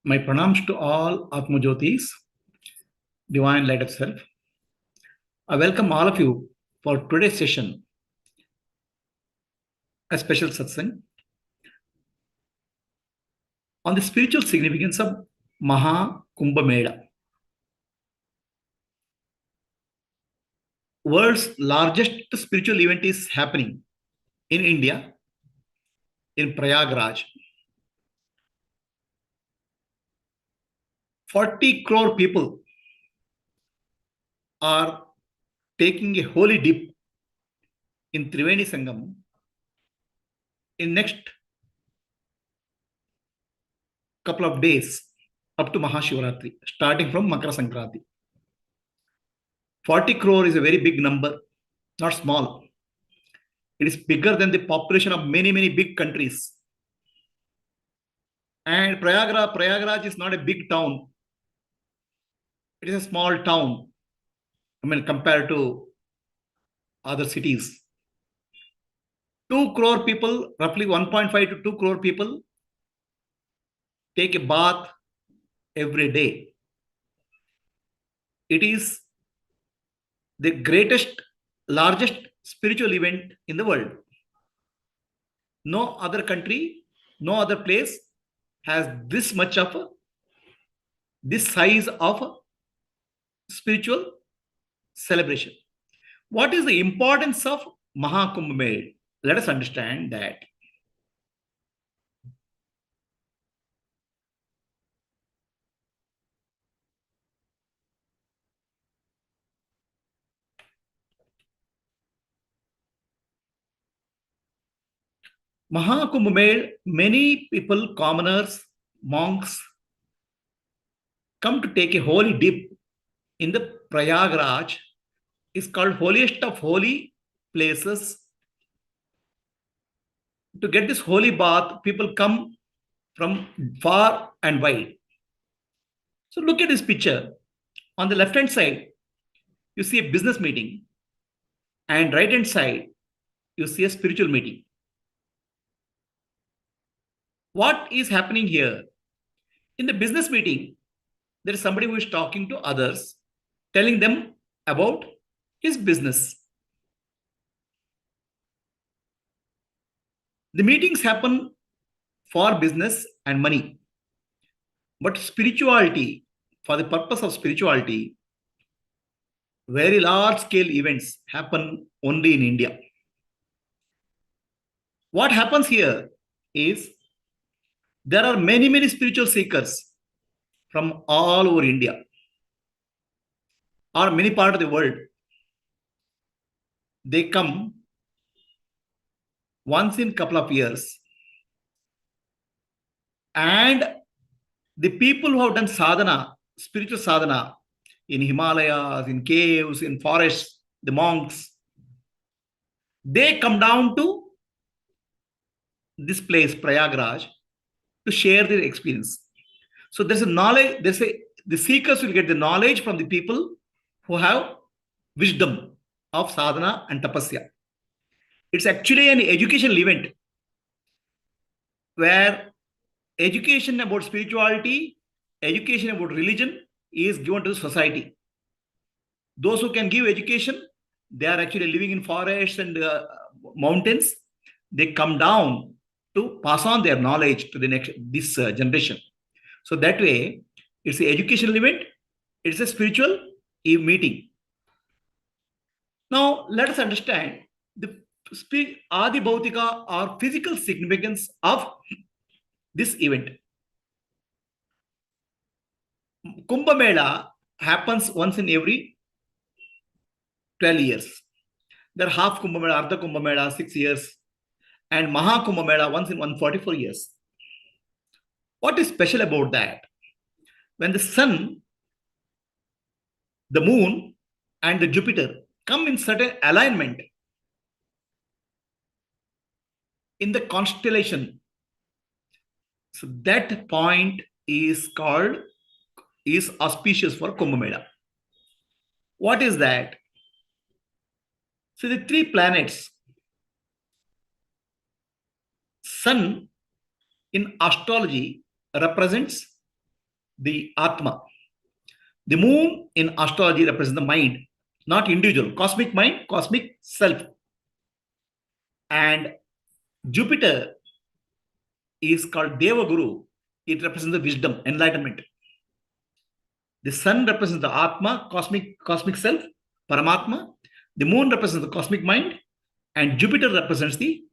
My pranams to all Atma Jyotis, divine light of self. I welcome all of you for today's session, a special satsang on the spiritual significance of Maha Kumbhmela. World's largest spiritual event is happening in India, in Prayagraj. 40 crore people are taking a holy dip in Triveni Sangam in next couple of days up to Mahashivratri, starting from Makara Sankranti. 40 crore is a very big number, not small. It is bigger than the population of many big countries. And Prayagraj is not a big town. It is a small town, compared to other cities. 2 crore people, roughly 1.5 to 2 crore people take a bath every day. It is the greatest, largest spiritual event in the world. No other country, no other place has this much of this size of spiritual celebration. What is the importance of Maha Kumbhmela? Let us understand that. Maha Kumbhmela, many people, commoners, monks, come to take a holy dip in the Prayagraj. Is called holiest of holy places. To get this holy bath, people come from far and wide. So look at this picture. On the left hand side, you see a business meeting, and right hand side, you see a spiritual meeting. What is happening here? In the business meeting, there is somebody who is talking to others, telling them about his business. The meetings happen for business and money. But spirituality, for the purpose of spirituality, very large scale events happen only in India. What happens here is there are many spiritual seekers from all over India or many parts of the world. They come once in a couple of years, and the people who have done sadhana, spiritual sadhana, in Himalayas, in caves, in forests, the monks, they come down to this place, Prayagraj, to share their experience. So there's a knowledge, the seekers will get the knowledge from the people who have wisdom of sadhana and tapasya. It's actually an educational event where education about spirituality, education about religion is given to the society. Those who can give education, they are actually living in forests and mountains. They come down to pass on their knowledge to the next generation. So that way, it's an educational event. It's a spiritual meeting. Now, let us understand the Adi Bhautika or physical significance of this event. Kumbh Mela happens once in every 12 years. There are half Kumbh Mela, Ardha Kumbh Mela, 6 years, and Maha Kumbh Mela once in 144 years. What is special about that? When the sun, the moon, and the Jupiter come in certain alignment in the constellation, so that point is auspicious for Kumbh Mela. What is that? So the 3 planets, sun in astrology represents the Atma. The moon in astrology represents the mind, not individual, cosmic mind, cosmic self. And Jupiter is called Deva Guru. It represents the wisdom, enlightenment. The sun represents the Atma, cosmic self, Paramatma. The moon represents the cosmic mind, and Jupiter represents the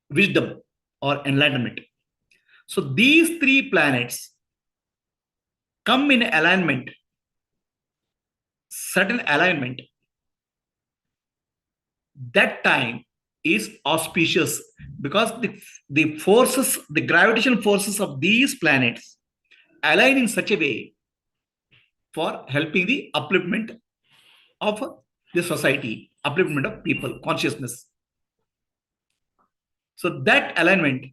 wisdom or enlightenment. So these three planets come in alignment, certain alignment. That time is auspicious because the forces, the gravitational forces of these planets align in such a way for helping the upliftment of the society, upliftment of people, consciousness. So that alignment,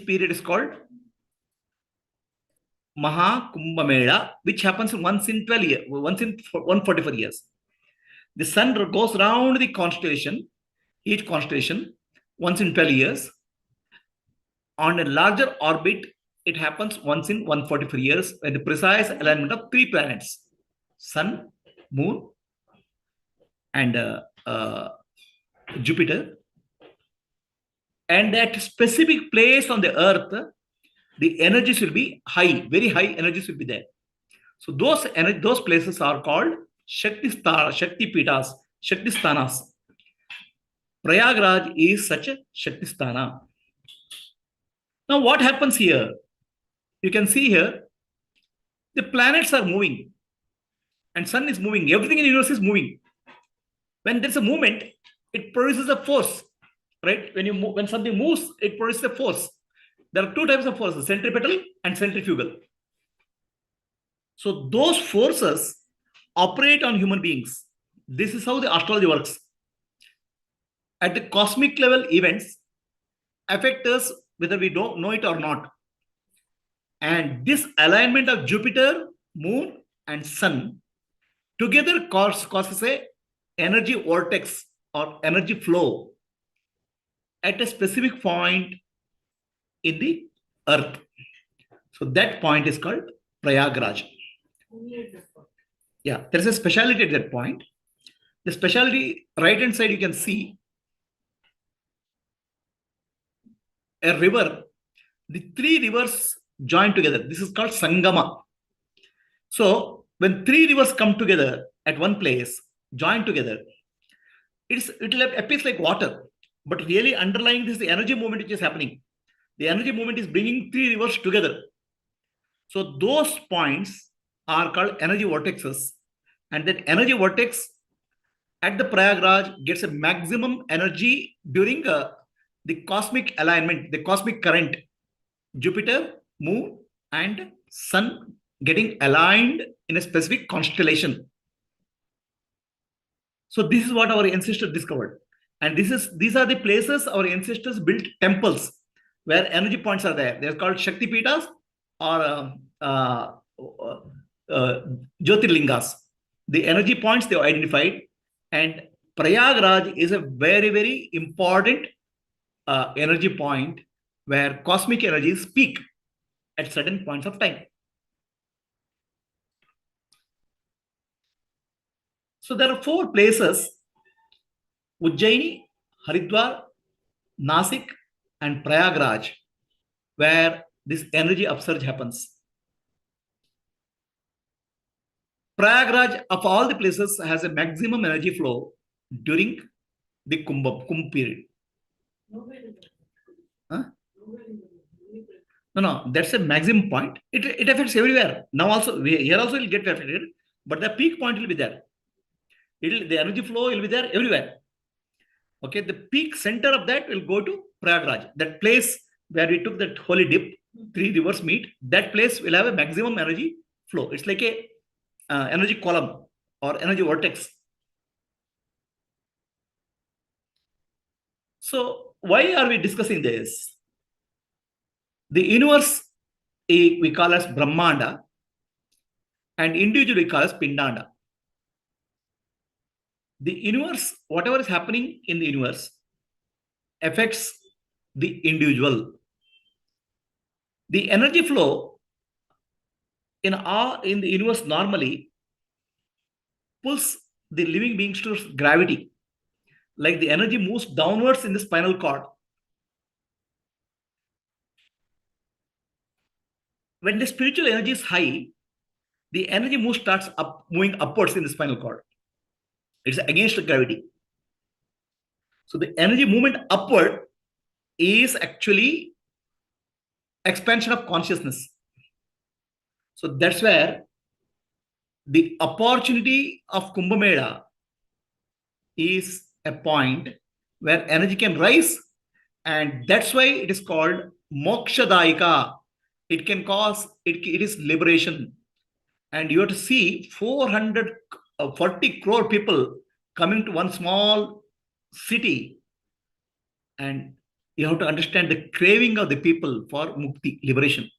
period is called Maha Kumbhmela, which happens once in 12 years, once in 144 years. The sun goes around the constellation, each constellation, once in 12 years. On a larger orbit, it happens once in 144 years, with the precise alignment of three planets, sun, moon, and Jupiter. And at specific place on the earth, the energies will be high, very high energies will be there. So those places are called Shakti Pitas, Shakti Sthanas. Prayagraj is such a Shakti Sthana. Now what happens here? You can see here, the planets are moving and sun is moving. Everything in the universe is moving. When there's a movement, it produces a force, right? When something moves, it produces a force. There are two types of forces, centripetal and centrifugal. So those forces operate on human beings. This is how the astrology works. At the cosmic level, events affect us whether we don't know it or not. And this alignment of Jupiter, moon, and sun together causes a energy vortex or energy flow at a specific point in the earth. So that point is called Prayagraj. Yeah, there's a speciality at that point. The speciality, right hand side, you can see a river. The three rivers join together. This is called Sangama. So when three rivers come together at one place, join together, it appears like water, but really underlying this is the energy movement which is happening. The energy movement is bringing three rivers together. So those points are called energy vortexes, and that energy vortex at the Prayagraj gets a maximum energy during the cosmic alignment, the cosmic current, Jupiter, moon, and sun getting aligned in a specific constellation. So this is what our ancestors discovered. And these are the places our ancestors built temples where energy points are there. They're called Shakti Pitas or Jyotirlingas. The energy points they identified. And Prayagraj is a very, very important energy point where cosmic energies peak at certain points of time. So there are four places: Ujjaini, Haridwar, Nasik, and Prayagraj, where this energy upsurge happens. Prayagraj, of all the places, has a maximum energy flow during the Kumbh period. Huh? No, that's a maximum point. It affects everywhere. Now also, here also it will get affected, but the peak point will be there. The energy flow will be there everywhere. Okay, the peak center of that will go to Prayagraj. That place where we took that holy dip, three rivers meet, that place will have a maximum energy flow. It's like a energy column or energy vortex. So why are we discussing this? The universe we call as Brahmanda, and individual we call as Pindanda. The universe, whatever is happening in the universe, affects the individual. The energy flow in the universe normally pulls the living beings to gravity. Like the energy moves downwards in the spinal cord. When the spiritual energy is high, the energy move starts moving upwards in the spinal cord. It's against gravity. So the energy movement upward is actually expansion of consciousness. So that's where the opportunity of Kumbh Mela is a point where energy can rise, and that's why it is called mokshadaika. It can cause it is liberation. And you have to see 440 crore people coming to one small city, and you have to understand the craving of the people for mukti, liberation.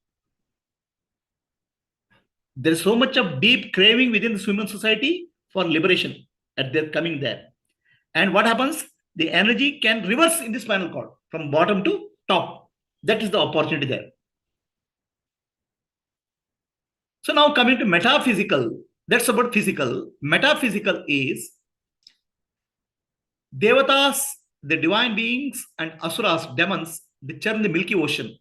There is so much of deep craving within the human society for liberation, and they're coming there. And what happens? The energy can reverse in the spinal cord from bottom to top. That is the opportunity there. So now coming to metaphysical, that's about physical. Metaphysical is Devatas, the divine beings, and Asuras, demons, they churn the Milky Ocean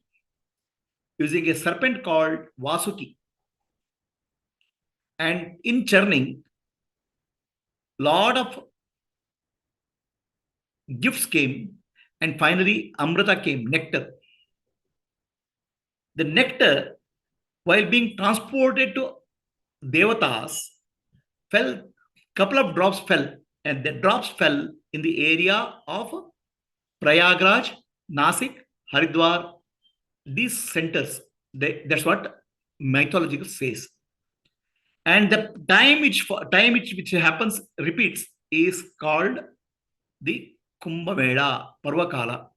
using a serpent called Vasuki. And in churning, lot of gifts came, and finally Amrita came, nectar. The nectar, while being transported to Devatas, fell, couple of drops fell, and the drops fell in the area of Prayagraj, Nasik, Haridwar, these centers. That's what mythological says. And the which happens repeats is called the Kumbh Mela, Parvakala.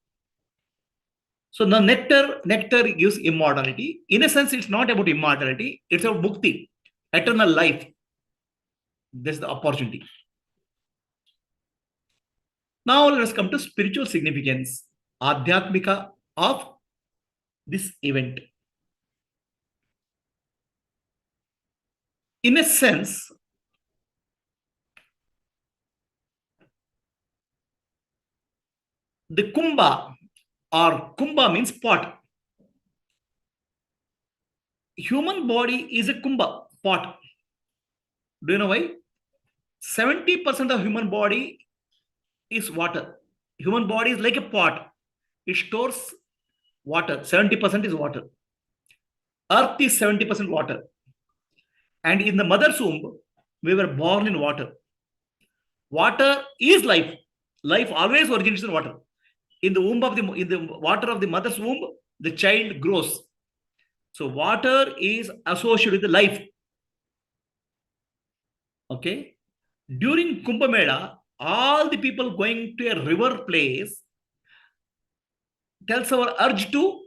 So the nectar gives immortality. In a sense, it's not about immortality, it's about mukti, eternal life. That's the opportunity. Now let us come to spiritual significance, Adhyatmika of this event. In a sense, the Kumbha, or Kumbha means pot. Human body is a Kumbha, pot. Do you know why? 70% of human body is water. Human body is like a pot. It stores water. 70% is water. Earth is 70% water. And in the mother's womb, we were born in water. Water is life. Life always originates in water. In the water of the mother's womb, the child grows. So water is associated with life. Okay. During Kumbh Mela, all the people going to a river place tells our urge to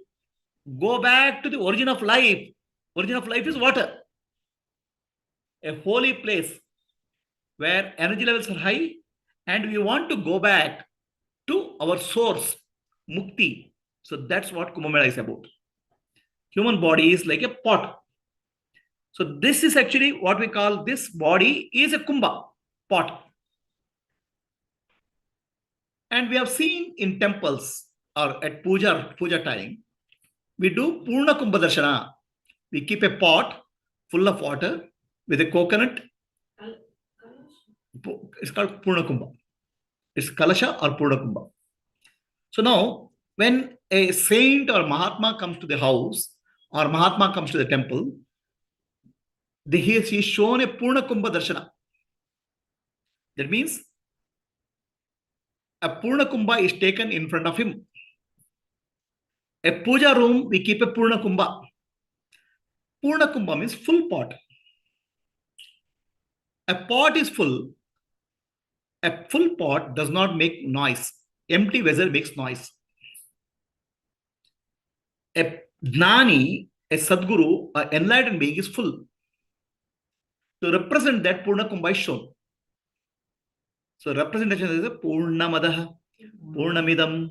go back to the origin of life. Origin of life is water. A holy place where energy levels are high, and we want to go back to our source, mukti. So that's what Kumbh Mela is about. Human body is like a pot. So this is actually what we call, this body is a kumbha, pot. And we have seen in temples or at puja time, we do Purna Kumbha Darshana. We keep a pot full of water with a coconut. It's called Purna Kumbha. It's Kalasha or Purna Kumbha. So now, when a saint or Mahatma comes to the house, or Mahatma comes to the temple, he is shown a Purna Kumbha Darshana. That means a Purna Kumbha is taken in front of him. A puja room, we keep a Purna Kumbha. Purna Kumbha means full pot. A pot is full. A full pot does not make noise. Empty vessel makes noise. A Gnani, a Sadguru, an enlightened being is full. To represent that, Purna Kumbha is shown. So representation is a Purnamadaha, Purnamidam,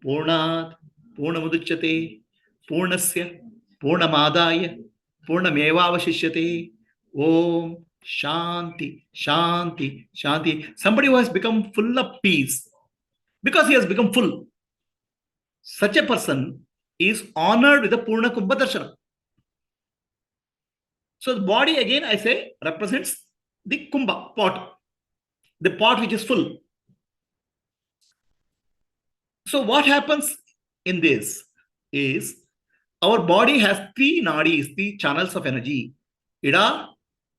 Purnat, Purnamuduchyate, Purnasya, Purnamadaya, Purnamevavashishyate. Om Shanti, Shanti, Shanti. Somebody who has become full of peace because he has become full. Such a person is honored with the Purna Kumbha Darshana. So the body again, I say, represents the Kumbha pot, the pot which is full. So what happens in this is our body has three nadis, three channels of energy: Ida,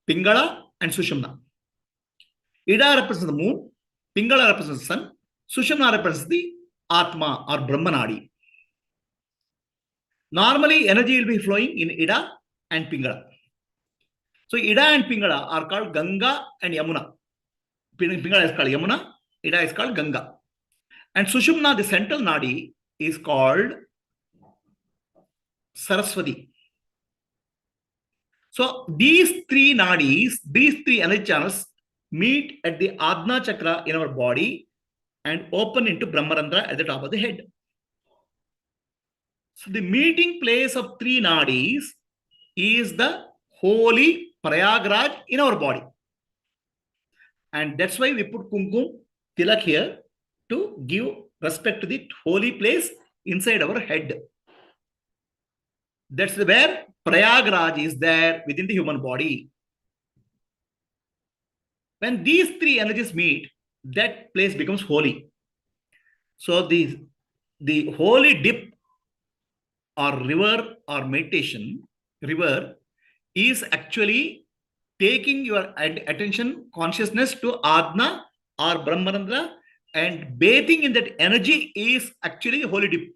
Pingala, and Sushumna. Ida represents the moon, Pingala represents the sun, Sushumna represents the Atma or Brahma nadi. Normally, energy will be flowing in Ida and Pingala. So Ida and Pingala are called Ganga and Yamuna. Pingala is called Yamuna, Ida is called Ganga. And Sushumna, the central nadi, is called Saraswati. So these three nadis, these three energy channels meet at the Adna chakra in our body and open into Brahmarandra at the top of the head. So the meeting place of three nadis is the holy Prayagraj in our body. And that's why we put Kumkum Tilak here to give respect to the holy place inside our head. That's where Prayagraj is there within the human body. When these three energies meet, that place becomes holy. So the holy dip or river or meditation, river, is actually taking your attention, consciousness to Adna or Brahmarandra, and bathing in that energy is actually the holy dip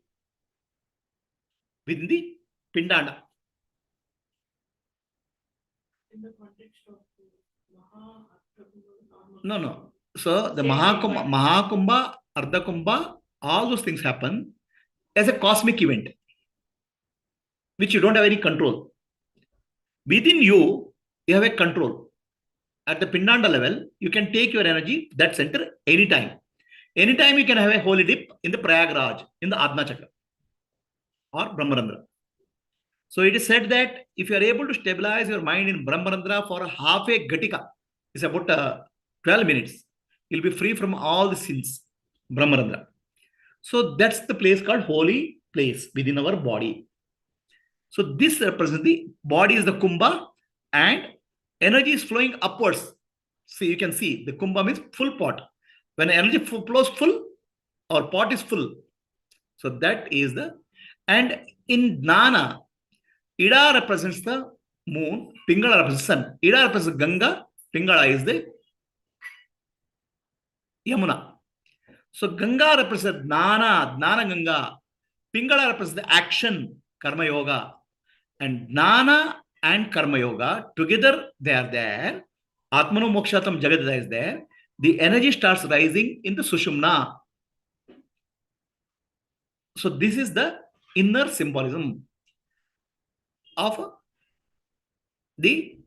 within the Pindanda. In the context of Maha No. So the Maha Kumbha, Ardha Kumbha, all those things happen as a cosmic event, which you don't have any control. Within you, you have a control. At the Pindanda level, you can take your energy, that center, anytime. Anytime you can have a holy dip in the Prayagraj, in the Adna Chakra or Brahmarandra. So it is said that if you are able to stabilize your mind in Brahmarandra for half a Gatika, it's about 12 minutes, you'll be free from all the sins, Brahmarandra. So that's the place called holy place within our body. So this represents the body is the Kumbha and energy is flowing upwards. See, you can see the Kumbha means full pot. When energy flows full, our pot is full. So that is the, and in Jnana, Ida represents the moon, Pingala represents the sun. Ida represents Ganga, Pingala is the Yamuna. So Ganga represents Jnana, Jnana Ganga. Pingala represents the action, Karma Yoga. And Jnana and Karma Yoga, together they are there. Atmano Mokshatam Jagadada is there. The energy starts rising in the Sushumna. So this is the inner symbolism of the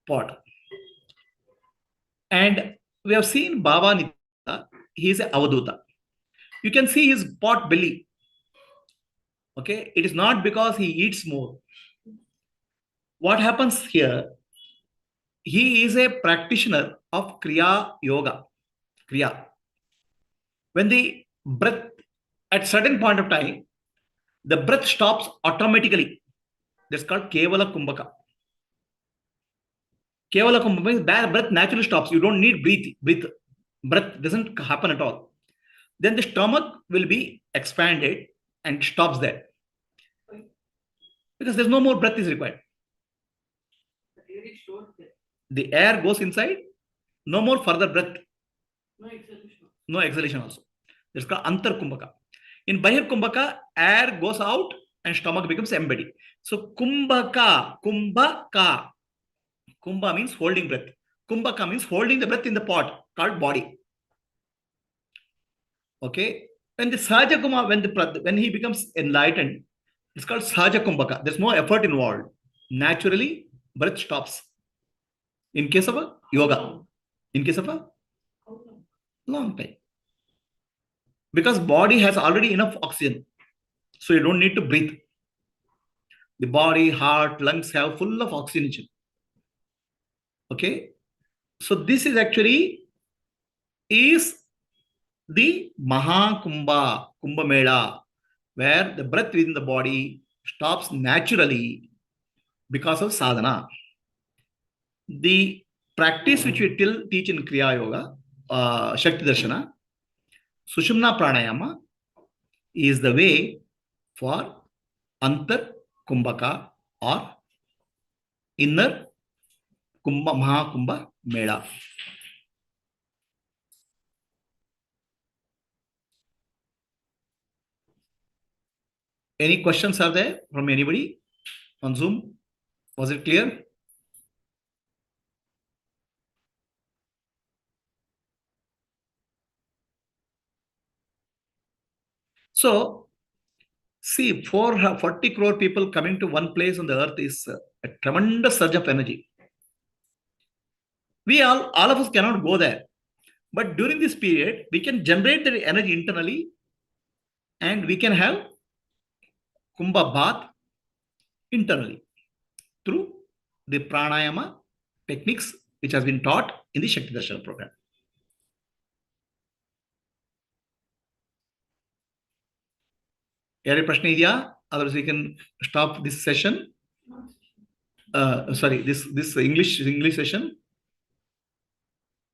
pot. And we have seen Baba Nitya, he is a Avaduta. You can see his pot belly. Okay, it is not because he eats more. What happens here? He is a practitioner of Kriya Yoga. Kriya. When the breath, at certain point of time, the breath stops automatically. That's called Kevala Kumbhaka. Kevala Kumbhaka means breath naturally stops. You don't need breathe. Breath doesn't happen at all. Then the stomach will be expanded and stops there. Because there's no more breath is required. The air goes inside, no more further breath. No exhalation also. That's called Antar Kumbhaka. In Bahir Kumbhaka, air goes out and stomach becomes embodied. So Kumbhaka, Kumbhaka. Kumbha means holding breath. Kumbhaka means holding the breath in the pot called body. Okay. When the Sahaja Kumbha, when he becomes enlightened, it's called Sahaja Kumbhaka. There's no effort involved. Naturally, breath stops. In case of a yoga. In case of a long time. Because body has already enough oxygen. So you don't need to breathe. The body, heart, lungs have full of oxygen. Okay. So this is actually is the Maha Kumbhmela, where the breath within the body stops naturally because of sadhana. The practice which we teach in Kriya Yoga, Shakti Darshana, Sushumna Pranayama is the way for Antar Kumbhaka or inner Maha Kumbhmela. Any questions are there from anybody on Zoom? Was it clear? So, see, 40 crore people coming to one place on the earth is a tremendous surge of energy. We all of us cannot go there. But during this period, we can generate the energy internally and we can have Kumbha bath internally through the pranayama techniques which has been taught in the Shakti Darshana program. Any question idea? Otherwise, we can stop this session. Sorry, this English session.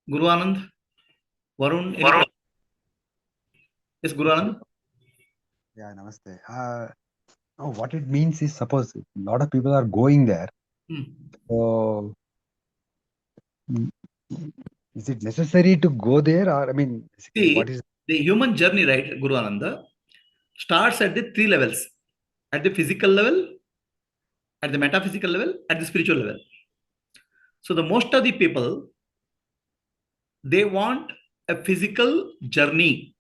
Guru Anand, Varun. Yes, Guru Anand. Yeah, namaste. What it means is, suppose a lot of people are going there. So, is it necessary to go there, or I mean, see, what is the human journey, right, Guru Ananda, starts at the 3 levels: at the physical level, at the metaphysical level, at the spiritual level. So the most of the people, they want a physical journey.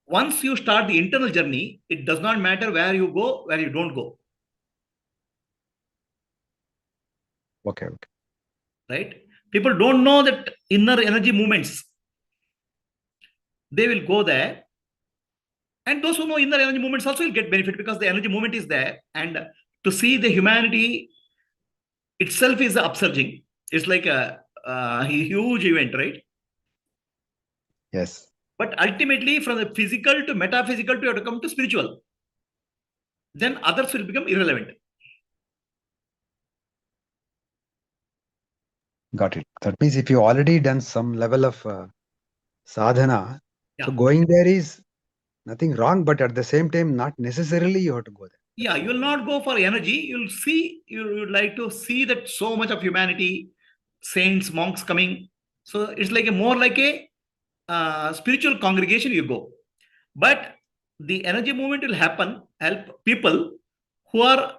Once you start the internal journey, it does not matter where you go, where you don't go. Okay. Right? People don't know that inner energy movements. They will go there. And those who know inner energy movements also will get benefit because the energy movement is there. And to see the humanity itself is upsurging. It's like a huge event, right? Yes. But ultimately, from the physical to metaphysical, you have to come to spiritual. Then others will become irrelevant. Got it. That means if you already done some level of sadhana, so going there is nothing wrong, but at the same time, not necessarily you have to go there. Yeah, you will not go for energy. You'll see, you would like to see that so much of humanity, saints, monks coming. So it's like more like a spiritual congregation you go. But the energy movement will help people who have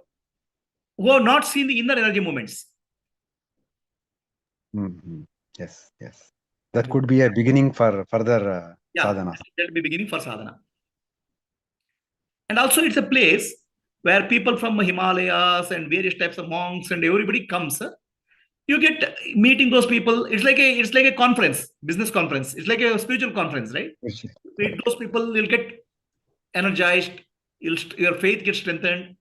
not seen the inner energy movements. Yes. That could be a beginning for further sadhana. That will be beginning for sadhana. And also it's a place where people from Himalayas and various types of monks and everybody comes. You get meeting those people. It's like a conference, business conference. It's like a spiritual conference, right? Meet those people, you'll get energized, your faith gets strengthened,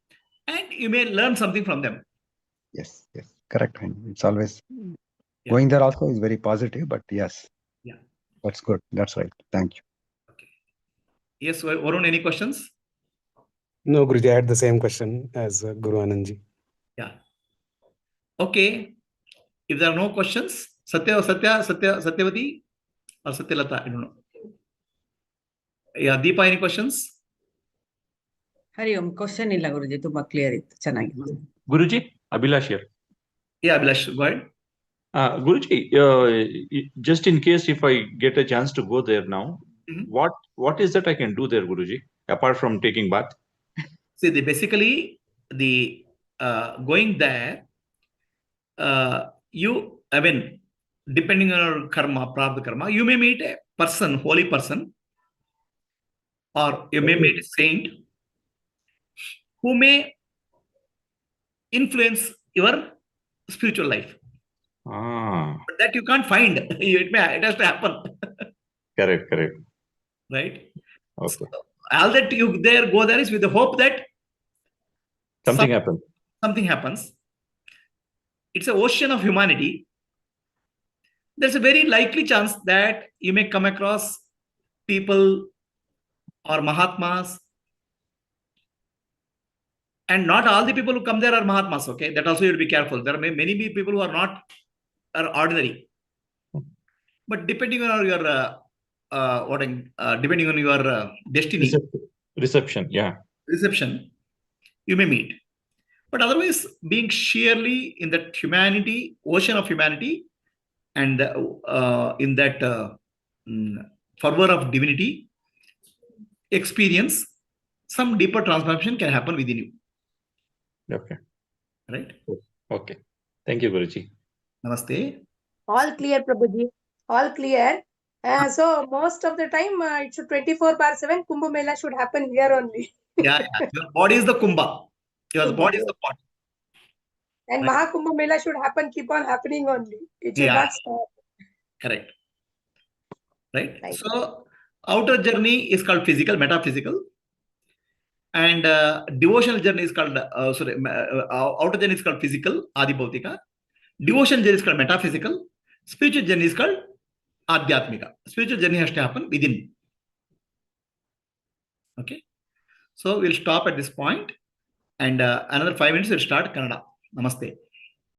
and you may learn something from them. Yes, correct. It's always going there also is very positive, but yes. Yeah. That's good. That's right. Thank you. Okay. Yes, Varun, any questions? No, Guruji, I had the same question as Guru Anandji. Yeah. Okay. If there are no questions, Satyavati or Satyalata, I don't know. Yeah, Deepa, any questions? Hari Om, question illa Guruji, tumba clear it. Chanagitte. Guruji, Abhilash here. Yeah, Abhilash, go ahead. Guruji, just in case if I get a chance to go there now, what is that I can do there, Guruji, apart from taking bath? See, basically, going there, depending on your karma, prarabdha karma, you may meet a person, holy person, or you may meet a saint who may influence your spiritual life. But that you can't find. It has to happen. Correct. Right? Okay. So, all that you go there is with the hope that Something happens. Something happens. It's an ocean of humanity. There's a very likely chance that you may come across people or Mahatmas. And not all the people who come there are Mahatmas, okay? That also you have to be careful. There are many people who are ordinary. But depending on your depending on your destiny, reception, you may meet. But otherwise, being sheerly in that humanity, ocean of humanity, and in that fervor of divinity, experience, some deeper transformation can happen within you. Okay. Right? Okay. Thank you, Guruji. Namaste. All clear, Prabhuji. All clear. So most of the time, it should 24/7 Kumbh Mela should happen here only. Yeah. Your body is the Kumbha. Your body is the pot. And Right. Maha Kumbh Mela should keep on happening only. It should not stop. Correct. Right? So, outer journey is called physical, metaphysical. And devotional journey is called, outer journey is called physical, Adibhautika. Devotion journey is called metaphysical. Spiritual journey is called Adhyatmika. Spiritual journey has to happen within. Okay. So, we'll stop at this point. And another 5 minutes, we'll start Kannada. Namaste.